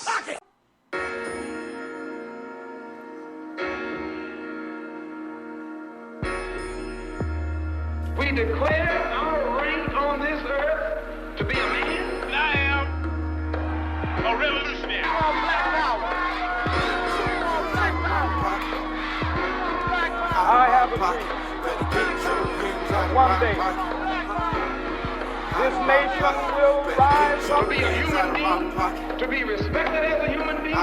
pocket. We declare our right on this earth to be a man. And I am a revolutionary. Black power. I have a dream. One day, this nation will rise To up. be a human being, to be respected as a human being,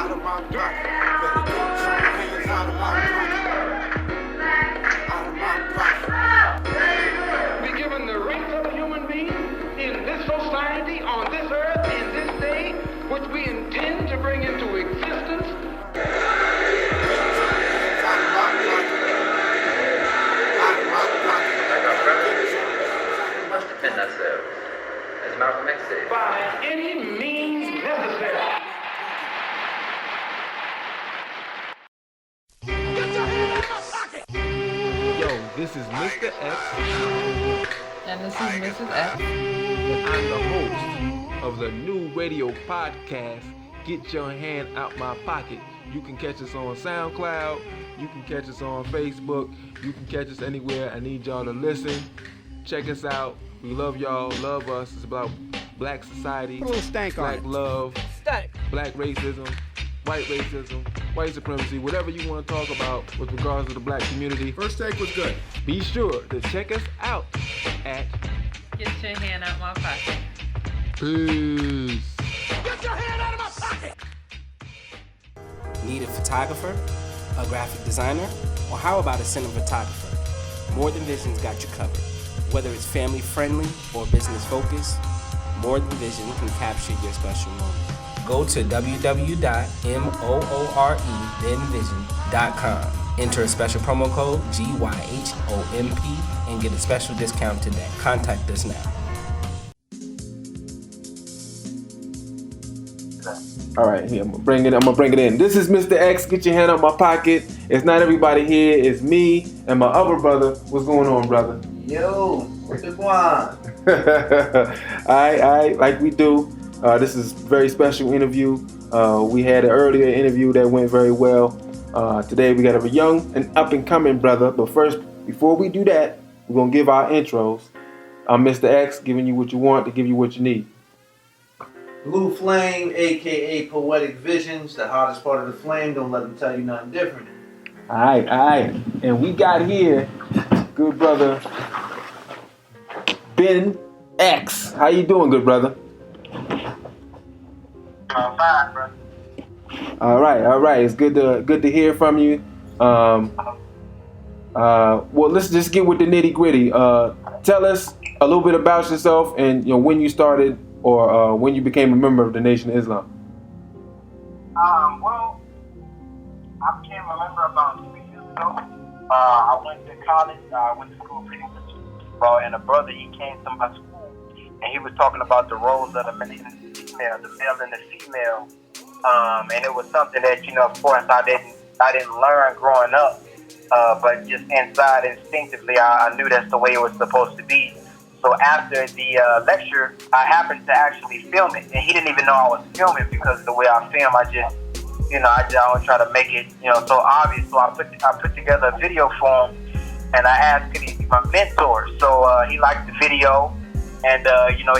be given the rights of a human being in this society, on this earth, in this day, which we intend to bring into existence. Must defend ourselves, as Malcolm X said. By any means necessary. Yo, this is Mr. X, And this is Mrs. X. and I'm the host of the new radio podcast, Get Your Hand Out My Pocket. You can catch us on SoundCloud, you can catch us on Facebook, you can catch us anywhere. I need y'all to listen. Check us out. We love y'all, love us. It's about black society, Put a little stank on black it. love, Stank. black racism, white supremacy, whatever you want to talk about with regards to the black community. First take was good. Be sure to check us out at Get your hand out my pocket. Peace. Get your hand out of my pocket. Need a photographer, a graphic designer, or how about a cinematographer? More Than Vision's got you covered. Whether it's family friendly or business focused, More Than Vision can capture your special moment. Go to www.morethenvision.com. Enter a special promo code GYHOMP and get a special discount today. Contact us now. All right, here I'm gonna bring it in. This is Mr. X. Get your hand out my pocket. It's not everybody here. It's me and my other brother. What's going on, brother? Yo, what's the one? I like we do. This is a very special interview. We had an earlier interview that went very well. Today we got a young and up and coming brother. But first, before we do that, we're gonna give our intros. I'm Mr. X, giving you what you want to give you what you need. Blue Flame, aka Poetic Visions, the hottest part of the flame. Don't let them tell you nothing different. All right. And we got here, good brother, Ben X. How you doing, good brother? I'm fine, bro. All right. It's good to hear from you. Well, let's just get with the nitty gritty. Tell us a little bit about yourself and when you started or when you became a member of the Nation of Islam. Well, I became a member about 2 years ago. I went to college. I went to school pretty much. And a brother, he came to my school, and he was talking about the roles of the male and the female, the male and the female. And it was something that, of course, I didn't learn growing up. But just inside, instinctively, I knew that's the way it was supposed to be. So after the lecture, I happened to actually film it, and he didn't even know I was filming because the way I film, I don't try to make it, so obvious. So I put together a video for him, and I asked him to be my mentor. So he liked the video, and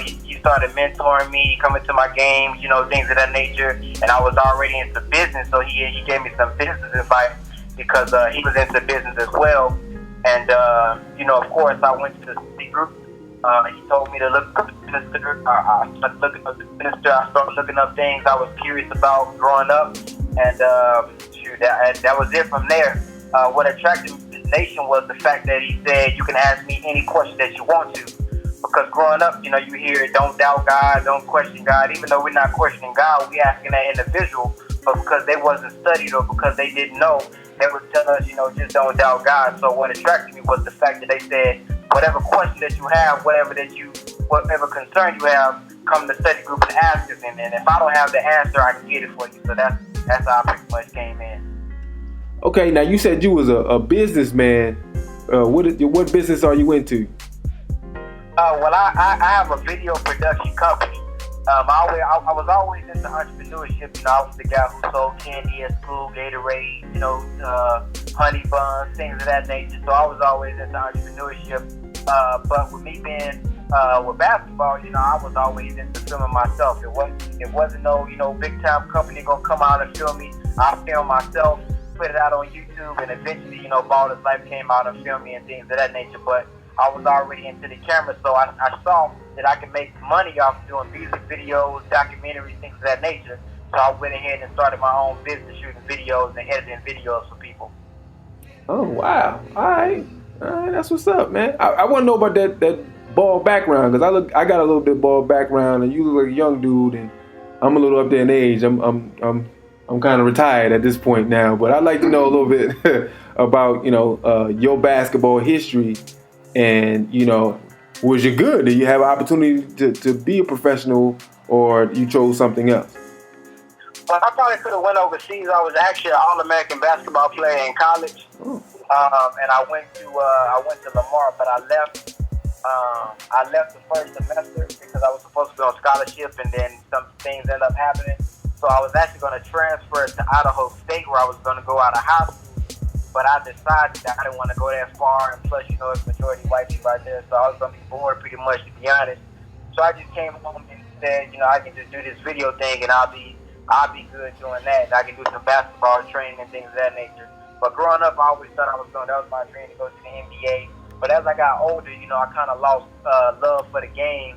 he started mentoring me, coming to my games, things of that nature. And I was already into business, so he gave me some business advice because he was into business as well. And of course, I went to the city group. He told me to look up the minister. I started looking up the minister. I started looking up things I was curious about growing up, and that was it from there. What attracted me to the Nation was the fact that he said you can ask me any question that you want to. Because growing up, you hear don't doubt God, don't question God. Even though we're not questioning God, we asking that individual, but because they wasn't studied or because they didn't know, they would tell us, just don't doubt God. So what attracted me was the fact that they said, whatever question that you have, whatever concern you have, come to study group and ask us. And if I don't have the answer, I can get it for you. So that's how I pretty much came in. Okay, now you said you was a businessman. What business are you into? Well, I have a video production company. I was always into entrepreneurship. You know, I was the guy who sold candy at school, Gatorade, you know, honey buns, things of that nature. So I was always into entrepreneurship. But with me being with basketball, you know, I was always into filming myself. It wasn't no, you know, big time company gonna come out and film me. I filmed myself, put it out on YouTube, and eventually, you know, Baller's Life came out and filmed me and things of that nature. But I was already into the camera, so I saw that I could make money off doing music videos, documentaries, things of that nature. So I went ahead and started my own business, shooting videos and editing videos for people. Oh wow! All right, that's what's up, man. I want to know about that ball background, because I got a little bit ball background, and you look like a young dude, and I'm a little up there in age. I'm kind of retired at this point now, but I'd like to know a little bit about, you know, your basketball history. And, you know, was you good? Did you have an opportunity to be a professional, or you chose something else? Well, I probably could have went overseas. I was actually an All-American basketball player in college. Oh. And I went to Lamar, but I left the first semester because I was supposed to be on scholarship, and then some things ended up happening. So I was actually going to transfer to Idaho State, where I was going to go out of high school. But I decided that I didn't want to go that far, and plus, you know, it's majority white people out there, so I was going to be bored pretty much, to be honest. So I just came home and said, you know, I can just do this video thing, and I'll be good doing that. I can do some basketball training and things of that nature. But growing up, I always thought that was my dream, to go to the NBA. But as I got older, you know, I kind of lost love for the game.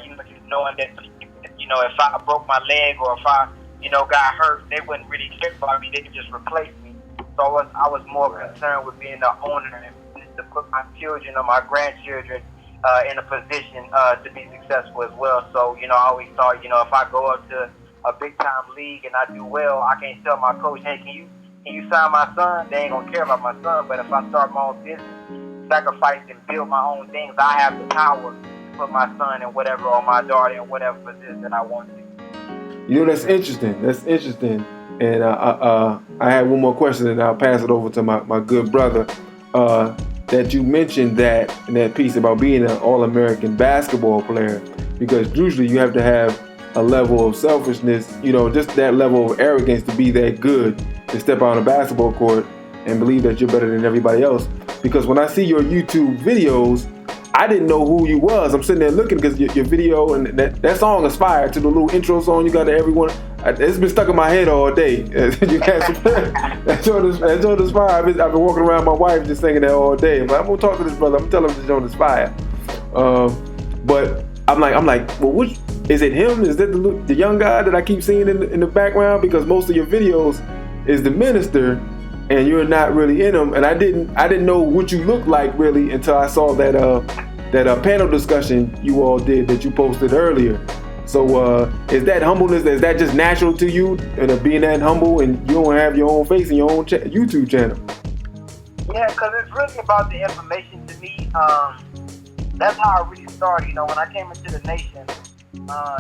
You know, just knowing that, you know, if I broke my leg or if I, you know, got hurt, they wouldn't really care about me. They could just replace me. So I was more concerned with being the owner and to put my children or my grandchildren in a position to be successful as well. So, you know, I always thought, you know, if I go up to a big time league and I do well, I can't tell my coach, hey, can you sign my son? They ain't gonna care about my son. But if I start my own business, sacrifice and build my own things, I have the power to put my son in whatever, or my daughter in whatever position that I want to. You know, that's interesting. And I had one more question, and I'll pass it over to my good brother. That you mentioned that in that piece about being an All-American basketball player, because usually you have to have a level of selfishness, you know, just that level of arrogance to be that good, to step out on a basketball court and believe that you're better than everybody else. Because when I see your YouTube videos, I didn't know who you was. I'm sitting there looking because your video and that song is fire, to the little intro song you got to everyone. It's been stuck in my head all day. You that joint is fire. I've been walking around my wife just singing that all day. I'm gonna talk to this brother. I'm telling him the joint is fire. But I'm like, well, which is it? Him? Is that the young guy that I keep seeing in the background? Because most of your videos is the minister, and you're not really in them. And I didn't know what you looked like really until I saw that panel discussion you all did that you posted earlier. So is that humbleness, is that just natural to you, and being that humble, and you don't have your own face in your own YouTube channel? Yeah, because it's really about the information to me. That's how I really started. You know, when I came into the nation,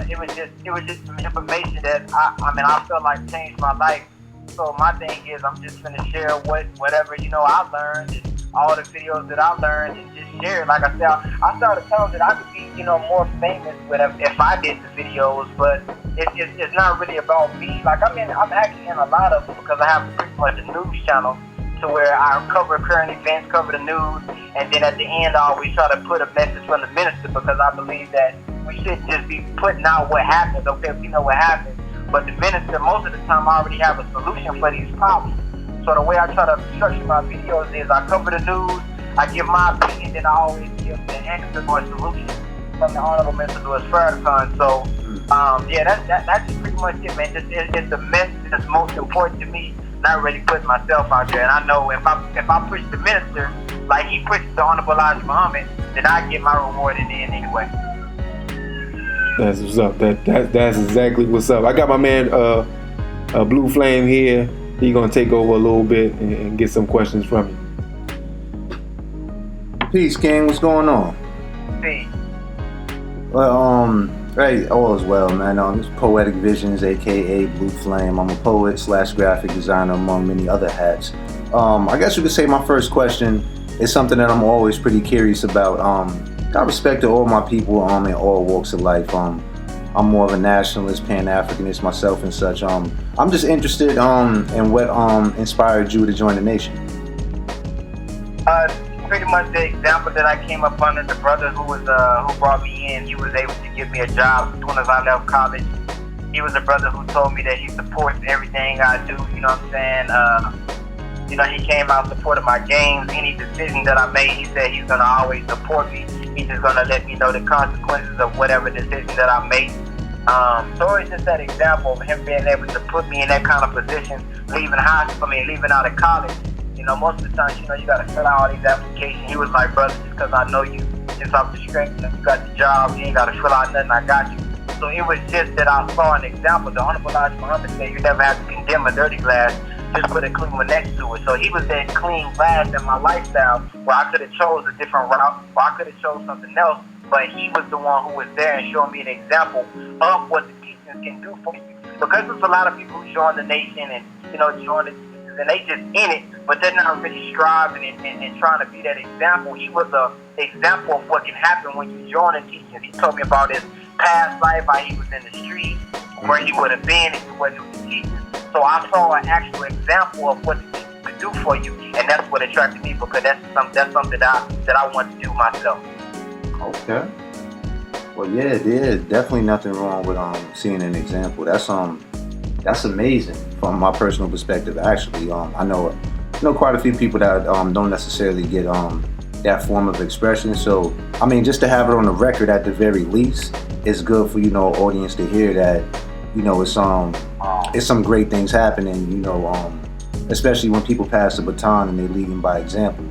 it was just some information that I felt like changed my life. So my thing is, I'm just gonna share whatever, you know, I learned, and all the videos that I learned, and just share it. Like I said, I started telling that I could be, you know, more famous if I did the videos, but it's not really about me. Like I'm actually in a lot of them because I have pretty much a news channel to where I cover current events, cover the news, and then at the end I always try to put a message from the minister, because I believe that we shouldn't just be putting out what happens. Okay, we know what happens, but the minister, most of the time, I already have a solution for these problems. So the way I try to structure my videos is I cover the news, I give my opinion, then I always give the answer or solution from the Honorable Minister Louis Farrakhan. So, that's just pretty much it, man. It's the message that's most important to me, not really putting myself out there. And I know if I push the minister like he pushes the Honorable Elijah Muhammad, then I get my reward in the end anyway. That's what's up. That's exactly what's up. I got my man Blue Flame here. He gonna take over a little bit and get some questions from you. Peace, King. What's going on? Peace. Well, hey, all is well, man. This is Poetic Visions, aka Blue Flame. I'm a poet / graphic designer, among many other hats. I guess you could say my first question is something that I'm always pretty curious about. Got respect to all my people in all walks of life. I'm more of a nationalist, Pan-Africanist myself and such. I'm just interested in what inspired you to join the nation. Pretty much the example that I came up under, the brother who brought me in, he was able to give me a job as soon as I left college. He was a brother who told me that he supports everything I do, you know what I'm saying? He came out, supported my games, any decision that I made, he said he's gonna always support me. He's just gonna let me know the consequences of whatever decision that I make. So it's just that example of him being able to put me in that kind of position, leaving out of college. Most of the time, you gotta fill out all these applications. He was like, brother, just because I know you, just off the strength, you got the job, you ain't gotta fill out nothing, I got you. So it was just that I saw an example. The Honorable Elijah Muhammad said, you never have to condemn a dirty glass, just put a clean one next to it. So he was that clean glass in my lifestyle where I could have chose a different route, or I could have chose something else, but he was the one who was there and showed me an example of what the teachings can do for you. Because there's a lot of people who join the nation and, join the teachings, and they just in it, but they're not really striving and trying to be that example. He was an example of what can happen when you join the teachings. He told me about his past life, how he was in the street, where he would have been if he wasn't with the teachings. So I saw an actual example of what the teachings could do for you, and that's what attracted me, because that's something that I want to do myself. Okay. Well, yeah, there's definitely nothing wrong with seeing an example. That's amazing from my personal perspective. Actually, I know quite a few people that don't necessarily get that form of expression. So, I mean, just to have it on the record at the very least, it's good for audience to hear that it's some great things happening. Especially when people pass the baton and they leading by example.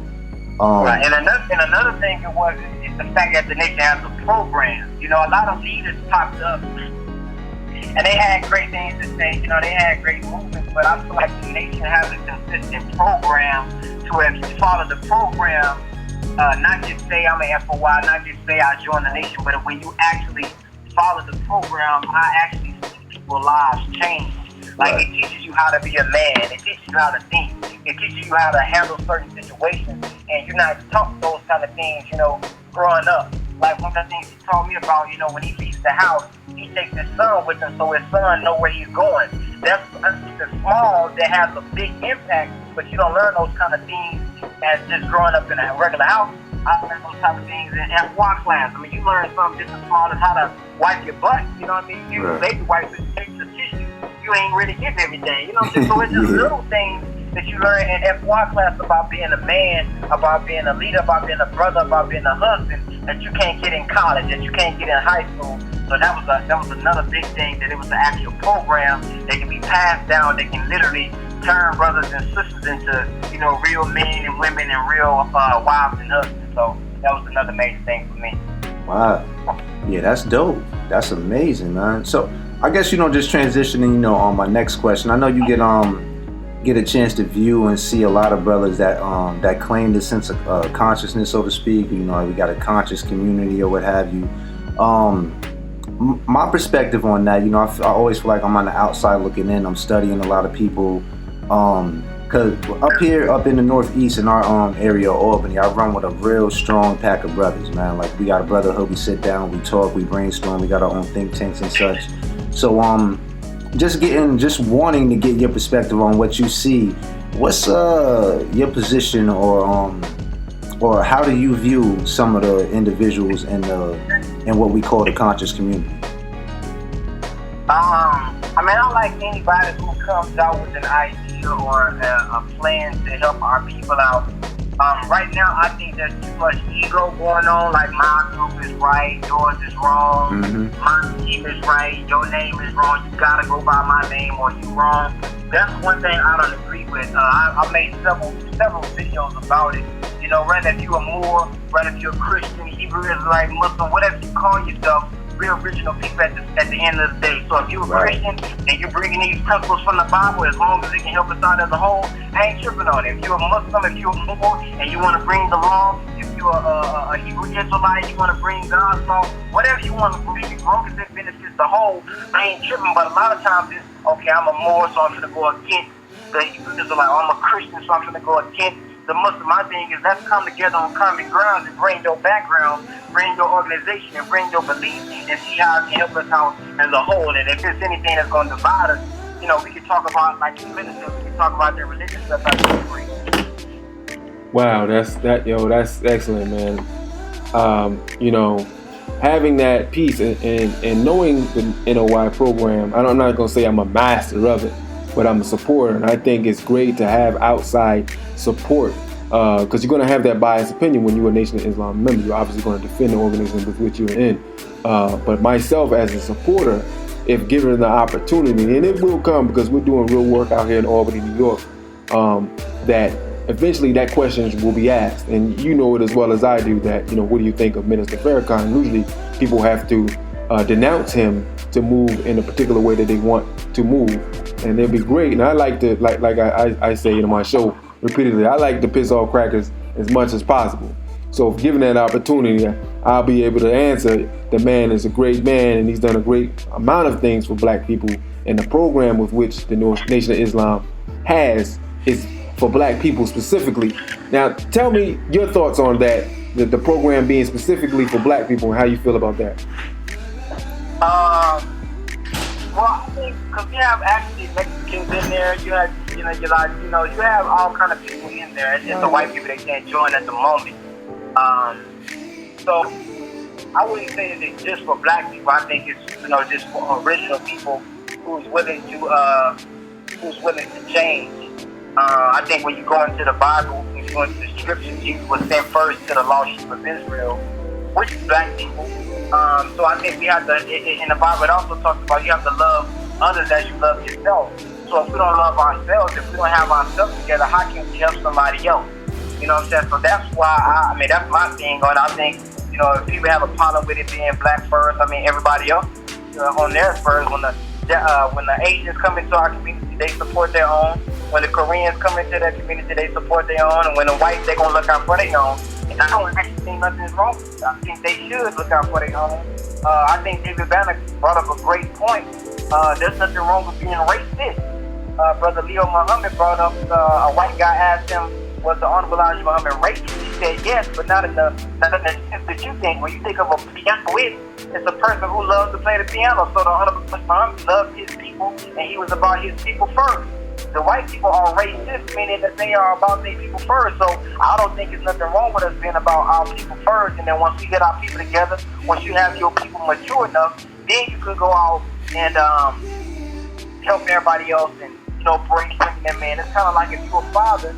Right, and another thing is the fact that the nation has a program. A lot of leaders popped up, and they had great things to say. They had great movements, but I feel like the nation has a consistent program to if you follow the program, not just say I'm an FOI, not just say I joined the nation, but when you actually follow the program, I actually see people's lives change. Like, it teaches you how to be a man. It teaches you how to think. It teaches you how to handle certain situations. And you're not taught those kind of things, growing up. Like, one of the things he taught me about, when he leaves the house, he takes his son with him so his son know where he's going. That's the small that has a big impact, but you don't learn those kind of things as just growing up in a regular house. I learned those type of things in F1 class. I mean, you learn something just as small as how to wipe your butt. You know what I mean? You baby wipes and take the tissue. You ain't really getting everything. You know what I'm saying? So it's just little things that you learn in F1 class about being a man, about being a leader, about being a brother, about being a husband that you can't get in college, that you can't get in high school. So that was another big thing, that it was an actual program that can be passed down. They can literally turn brothers and sisters into, real men and women and real wives and husbands. So that was another major thing for me. Wow. Yeah, that's dope. That's amazing, man. So I guess, just transitioning, on my next question. I know you get a chance to view and see a lot of brothers that claim this sense of consciousness, so to speak. We got a conscious community or what have you. My perspective on that, I always feel like I'm on the outside looking in. I'm studying a lot of people. Cause up in the Northeast in our area of Albany, I run with a real strong pack of brothers, man. Like, we got a brotherhood, we sit down, we talk, we brainstorm, we got our own think tanks and such. So just wanting to get your perspective on what you see. What's your position, or how do you view some of the individuals in what we call the conscious community? I like anybody who comes out with an idea or a plan to help our people out. Right now, I think there's too much ego going on. Like, my group is right, yours is wrong. Mm-hmm. My team is right, your name is wrong. You gotta go by my name, or you wrong. That's one thing I don't agree with. I made several videos about it. Whether if you're a Moor, whether if you're a Christian, Hebrew Israelite, Muslim, whatever you call yourself, we're original people at the end of the day. So if you're a Christian and you're bringing these principles from the Bible, as long as it can help us out as a whole, I ain't tripping on it. If you're a Muslim, if you're a Moor, and you want to bring the law, if you're a Hebrew Israelite, you want to bring God's law, whatever you want to bring, as long as it benefits the whole, I ain't tripping. But a lot of times it's, okay, I'm a Moor, so I'm going to go against the Hebrew Israelite. I'm a Christian, so I'm going to go against the Muslim, my thing is let's come together on common grounds and bring your background, bring your organization, and bring your beliefs, and see how it can help us out as a whole. And if there's anything that's going to divide us, you know, we can talk about, like you mentioned, we can talk about their religious stuff like that. Wow, that's excellent, man. You know, having that piece and knowing the NOI program, I'm not gonna say I'm a master of it, but I'm a supporter, and I think it's great to have outside support because you're gonna have that biased opinion when you're a Nation of Islam member. You're obviously gonna defend the organization with which you're in. But myself as a supporter, if given the opportunity, and it will come because we're doing real work out here in Albany, New York, that eventually that question will be asked, and you know it as well as I do that, you know, what do you think of Minister Farrakhan? Usually people have to denounce him to move in a particular way that they want to move, and it'd be great. And I like to, like I say in my show repeatedly, I like to piss off crackers as much as possible. So if given that opportunity, I'll be able to answer the man is a great man and he's done a great amount of things for black people, and the program with which the Nation of Islam has is for black people specifically. Now, tell me your thoughts on that, the program being specifically for black people, and how you feel about that. Well, I think because you have actually Mexicans in there, you have, you have all kind of people in there. It's just the white people that can't join at the moment. So I wouldn't say that it's just for black people. I think it's, just for original people who's willing to change. I think when you go into the Bible, when you go into the scriptures, Jesus was sent first to the lost sheep of Israel, which is black people. So I think we have to, in the Bible it also talks about you have to love others as you love yourself. So if we don't love ourselves, if we don't have ourselves together, how can we help somebody else? You know what I'm saying? So that's why, that's my thing on. I think, if people have a problem with it being black first, everybody else on theirs first. When the Asians come into our community, they support their own. When the Koreans come into their community, they support their own. And when the whites, they're going to look out for their own. And I don't actually think nothing's wrong with it. I think they should look out for their own. I think David Banner brought up a great point. There's nothing wrong with being racist. Brother Leo Muhammad brought up, a white guy asked him, was the Honorable Elijah Muhammad racist? He said yes, but not in the sense that you think. When you think of a pianist, it's a person who loves to play the piano. So the Honorable Elijah Muhammad loved his people, and he was about his people first. The white people are racist, meaning that they are about their people first. So I don't think there's nothing wrong with us being about our people first. And then once we get our people together, once you have your people mature enough, then you can go out and help everybody else and bring them in. It's kind of like if you're a father,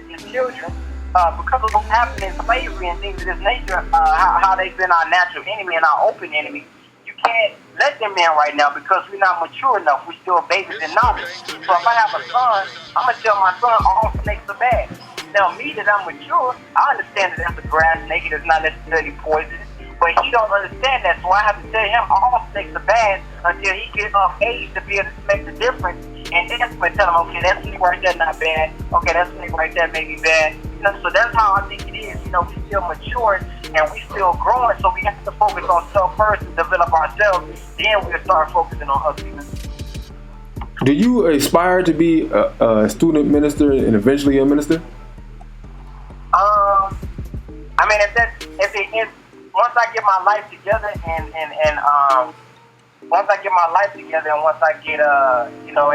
your children, because of what's happening in slavery and things of this nature, how they've been our natural enemy and our open enemy. You can't let them in right now because we're not mature enough. We're still babies in knowledge. So if I have a son, I'm going to tell my son all snakes are bad. Now, me that I'm mature, I understand that that's a grass snake. It's not necessarily poisonous. But he don't understand that, so I have to tell him all snakes are bad until he gets of age to be able to make the difference. And then I'm going to tell him, okay, that snake right there not bad. Okay, that snake right there may be bad. So that's how I think it is. We still maturing and we still growing, so we have to focus on self first and develop ourselves. Then we'll start focusing on other people. Do you aspire to be a student minister and eventually a minister? Once I get my life together once I get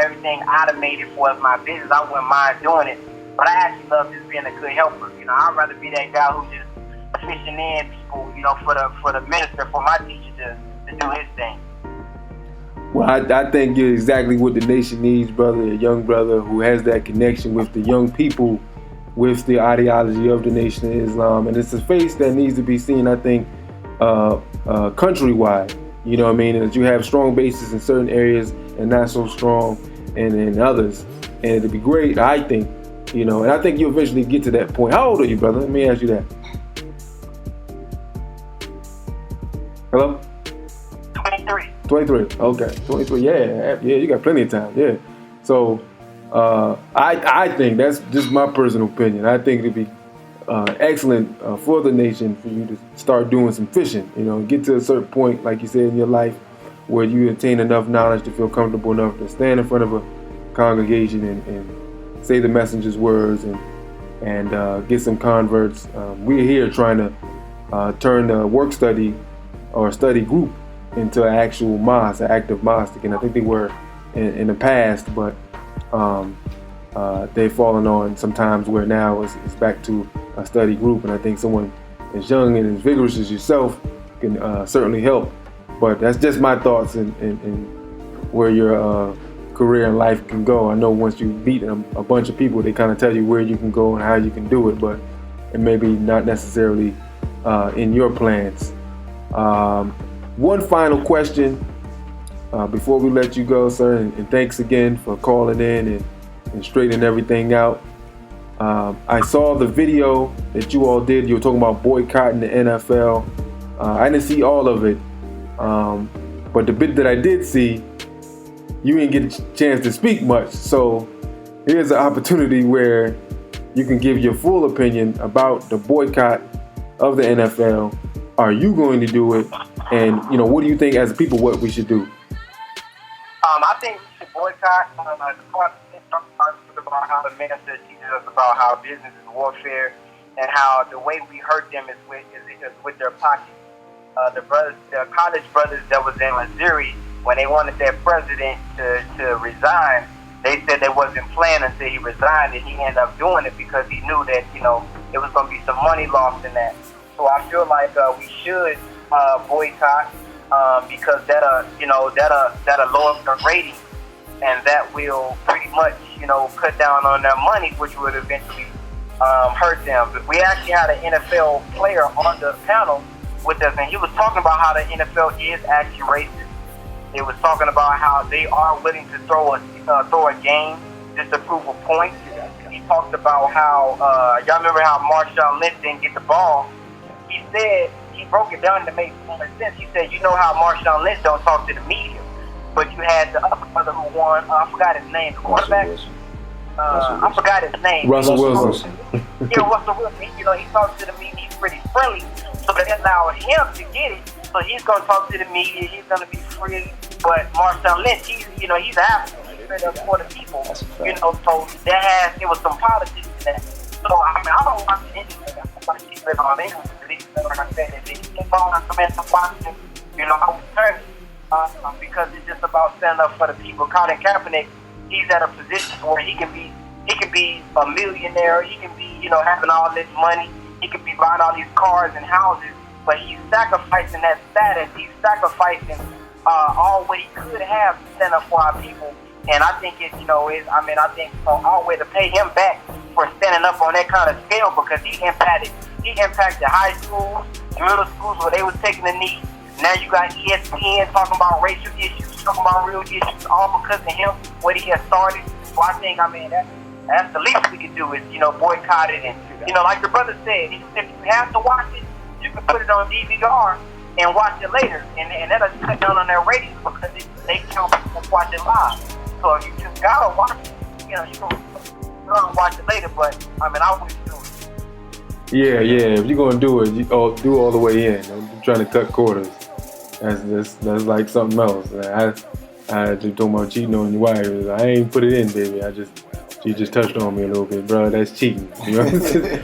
everything automated for my business, I wouldn't mind doing it. But I actually love just being a good helper. I'd rather be that guy who just fishing in people, for the minister, for my teacher to do his thing. Well, I think you're exactly what the nation needs, brother. A young brother who has that connection with the young people, with the ideology of the Nation of Islam. And it's a face that needs to be seen, I think, countrywide. You know what I mean? That you have strong bases in certain areas and not so strong in others. And it'd be great, I think, and I think you'll eventually get to that point. How old are you, brother? Let me ask you that. Hello? 23. 23, okay. 23, yeah, you got plenty of time, yeah. So, I think, that's just my personal opinion, I think it'd be excellent for the nation for you to start doing some fishing, get to a certain point, like you said, in your life, where you attain enough knowledge to feel comfortable enough to stand in front of a congregation and say the messenger's words and and get some converts. We're here trying to turn the work study or study group into an actual mosque, an active mosque. And I think they were in the past, but they've fallen on sometimes where now it's back to a study group. And I think someone as young and as vigorous as yourself can certainly help. But that's just my thoughts and where your career in life can go. I know once you meet a bunch of people, they kind of tell you where you can go and how you can do it, but it may be not necessarily in your plans. One final question before we let you go, sir, and thanks again for calling in and straightening everything out. I saw the video that you all did. You were talking about boycotting the NFL. I didn't see all of it, but the bit that I did see, you didn't get a chance to speak much. So here's an opportunity where you can give your full opinion about the boycott of the NFL. Are you going to do it? And what do you think as people what we should do? I think we should boycott. About how the minister teaches us about how business is warfare, and how the way we hurt them is with their pockets. The college brothers that was in Missouri, when they wanted their president to resign, they said they wasn't playing until he resigned, and he ended up doing it because he knew that it was going to be some money lost in that. So I feel like we should boycott because that'll lower the rating, and that will pretty much cut down on their money, which would eventually hurt them. But we actually had an NFL player on the panel with us, and he was talking about how the NFL is actually racist. They was talking about how they are willing to throw a game just to prove a point. He talked about how y'all remember how Marshawn Lynch didn't get the ball. He said he broke it down to make more sense. He said, how Marshawn Lynch don't talk to the media, but you had the other brother who won. I forgot his name. The quarterback. I forgot his name. Russell Wilson. Yeah, Russell Wilson. He talks to the media. He's pretty friendly, so they allowed him to get it. So he's gonna talk to the media. He's gonna be free. But Marshawn Lynch, he's an African. He's straight up for the people. So it was some politics in that. So I don't watch anything. I keep it on English. Like I said, if they keep on watching, I would turn it because it's just about standing up for the people. Colin Kaepernick, he's at a position where he can be a millionaire. He can be, having all this money. He can be buying all these cars and houses, but he's sacrificing that status. He's sacrificing all what he could have to stand up for our people. And I think I think all way to pay him back for standing up on that kind of scale, because he impacted high schools, middle schools where they was taking the knee. Now you got ESPN talking about racial issues, talking about real issues, all because of him, what he has started. So I think, that's the least we can do is, boycott it. And, like the brother said, if you have to watch it, you can put it on DVR and watch it later. And that'll cut down on their ratings because they count people watch it live. So if you just gotta watch it, you can watch it later. But, I wouldn't do it. Yeah. If you're gonna do it, you do all the way in. I'm trying to cut quarters. That's like something else. I just talking about cheating on your wife. I ain't put it in, baby. She just touched on me a little bit, bro. That's cheating. You know what I'm saying?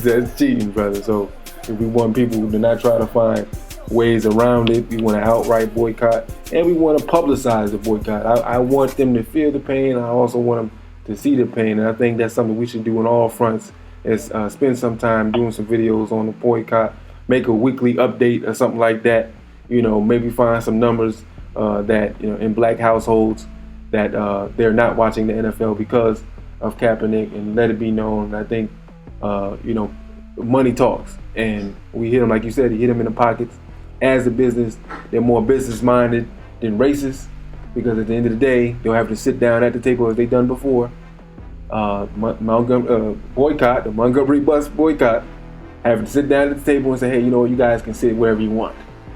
That's cheating, brother. So if we want people to not try to find ways around it, we want to outright boycott, and we want to publicize the boycott. I want them to feel the pain. I also want them to see the pain, and I think that's something we should do on all fronts. Is spend some time doing some videos on the boycott, make a weekly update or something like that. Maybe find some numbers that in black households that they're not watching the NFL because of Kaepernick, and let it be known. I think money talks, and we hit them, like you said, he hit them in the pockets. As a business, they're more business minded than racist, because at the end of the day, they'll have to sit down at the table as they've done before. Boycott, the Montgomery bus boycott, having to sit down at the table and say, hey, you guys can sit wherever you want.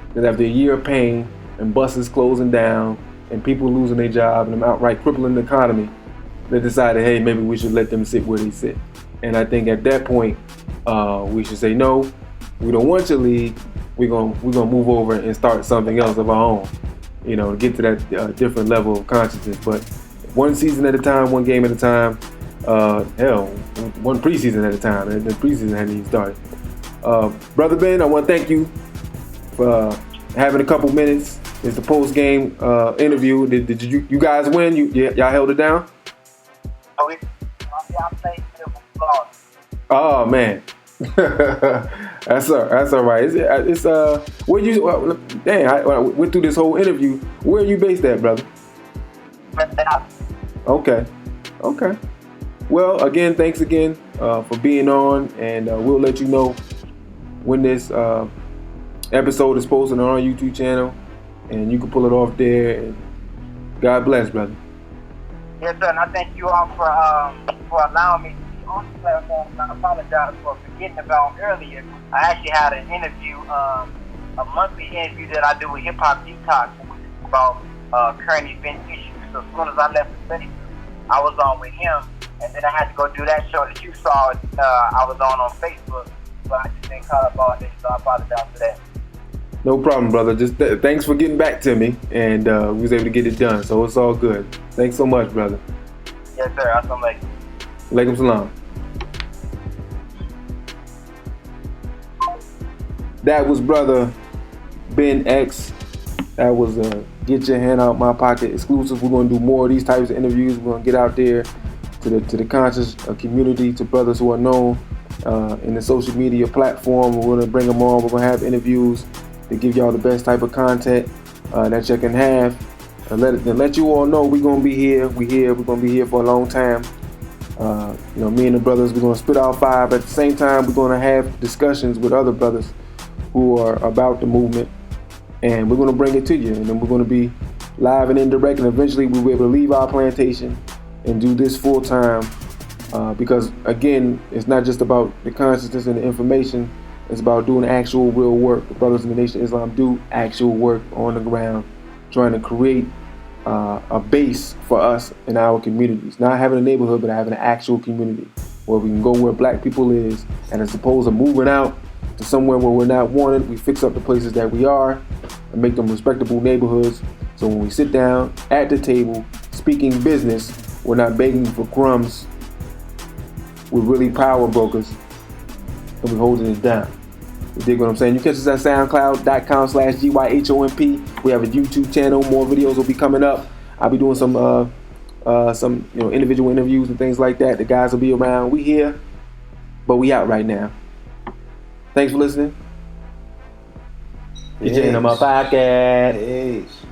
Because after a year of pain and buses closing down and people losing their job and them outright crippling the economy, they decided, hey, maybe we should let them sit where they sit. And I think at that point, we should say, no, we don't want your league. We're gonna move over and start something else of our own, to get to that different level of consciousness. But one season at a time, one game at a time. Hell, one preseason at a time, and the preseason hadn't even started. Brother Ben, I want to thank you for having a couple minutes. It's the post-game interview. Did you guys win? Y'all held it down? Oh, I played it with lost. Oh man, that's all right. It's where you? Dang, I went through this whole interview. Where are you based at, brother? Okay. Well, again, thanks again for being on, and we'll let you know when this episode is posted on our YouTube channel, and you can pull it off there. And God bless, brother. Yes, sir, and I thank you all for allowing me to be on the platform, and I apologize for forgetting about earlier. I actually had an interview, a monthly interview that I do with Hip Hop Detox about current event issues. So as soon as I left the study, I was on with him, and then I had to go do that show that you saw. I was on Facebook, so I just didn't call up all day, so I apologize for that. No problem, brother. Just thanks for getting back to me, and we was able to get it done, so it's all good. Thanks so much, brother. Yes, sir. Assalamu alaikum. Alaikum salam. That was brother Ben X. That was Get Your Hand Out My Pocket exclusive. We're going to do more of these types of interviews. We're going to get out there to the conscious community, to brothers who are known in the social media platform. We're going to bring them on. We're going to have interviews to give y'all the best type of content that you can have. Let you all know we're going to be here. We're going to be here for a long time. Me and the brothers, we're going to spit our fire, but at the same time, we're going to have discussions with other brothers who are about the movement, and we're going to bring it to you, and then we're going to be live and indirect, and eventually we'll be able to leave our plantation and do this full time, because again, it's not just about the consciousness and the information, it's about doing actual real work. The brothers in the Nation of Islam do actual work on the ground, trying to create a base for us in our communities. Not having a neighborhood, but having an actual community where we can go where black people is, and as opposed to moving out to somewhere where we're not wanted, we fix up the places that we are and make them respectable neighborhoods. So when we sit down at the table speaking business, we're not begging for crumbs. We're really power brokers, and we're holding it down. You dig what I'm saying? You catch us at soundcloud.com/gyhomp. We have a YouTube channel. More videos will be coming up. I'll be doing some individual interviews and things like that. The guys will be around. We here, but we out right now. Thanks for listening. Get your hand on my podcast. Peace.